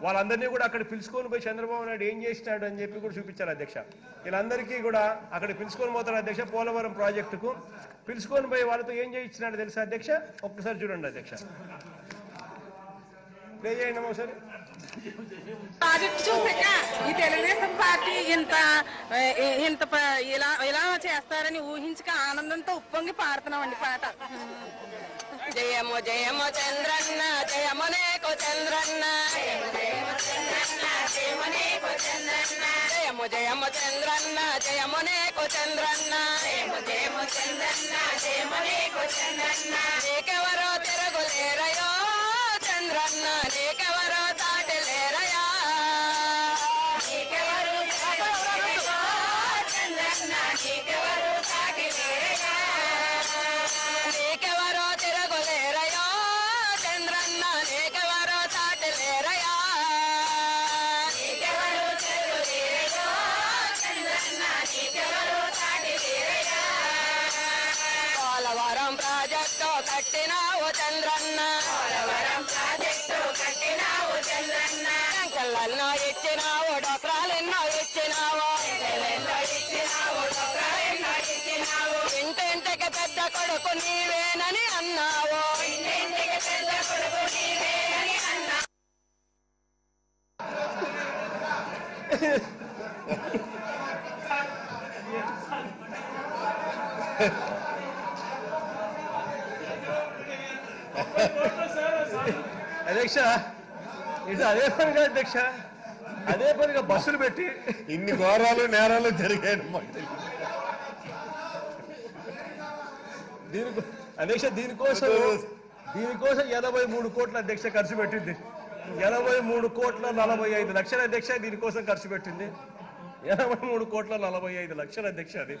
వాళ్ళందరినీ కూడా అక్కడ పిలుచుకొని పోయి చంద్రబాబు నాయుడు ఏం చేసినాడు అని చెప్పి కూడా చూపించారు అధ్యక్ష. వీళ్ళందరికీ కూడా అక్కడ పిలుచుకొని పోతారు అధ్యక్ష. పోలవరం ప్రాజెక్టుకు పిలుచుకొని పోయి వాళ్ళతో ఏం చేయించినాడు తెలుసా అధ్యక్ష? ఒక్కసారి చూడండి అధ్యక్ష, ప్లే చేయండి ఒకసారి. ప్రాజెక్టు చూసాక ఈ తెలుగుదేశం పార్టీ ఇంత ఇలా చేస్తారని ఊహించక ఆనందంతో ఉప్పొంగి పాడుతున్నామండి పాట. జయమో జయమో చంద్రన్న జయమో నేకో చంద్రన్న, జయమో జయమో చంద్రన్న జయమో నేకో చంద్రన్న, జయమో జయమో చంద్రన్న జయమో నేకో చంద్రన్న, జయమో జయమో చంద్రన్న జయమో నేకో చంద్రన్న. నీకెవరో తిరగులేరయో చంద్రన్న, నీకెవరో తాటలేరయా, నీకెవరు చంద్రన్న నీకెవరు తాటలేరయా, నీకెవరో తిరగులేరయో చంద్రన్న, నీకెవరో తాటలేరయా, నీకెవరు తిరగులేరయో చంద్రన్న, నీకెవరు తాటలేరయా. పోలవరం ప్రాజెక్టు కట్టినావు చంద్రన్న, పోలవరం ప్రాజెక్టు కట్టినావు చంద్రన్న, సంఖ్యలెన్నో ఇచ్చినావు డోక్రాలెన్నో ఇచ్చినావు, ఇంటింటికి పెద్ద కొడుకు నీవేనని అన్నావు, ఇంటింటికి పెద్ద కొడుకు నీవేనని అన్నావు. అధ్యక్ష ఇది అదే పనిగా అధ్యక్ష, అదే పనిగా బస్సులు పెట్టి ఇన్ని ఘోరాలు నేరాలు జరిగాయి అధ్యక్ష. దీనికోసం 83 కోట్ల అధ్యక్ష ఖర్చు పెట్టింది. 83,45 లక్షల అధ్యక్ష దీనికోసం ఖర్చు పెట్టింది. 83,45 లక్షల అధ్యక్ష అది.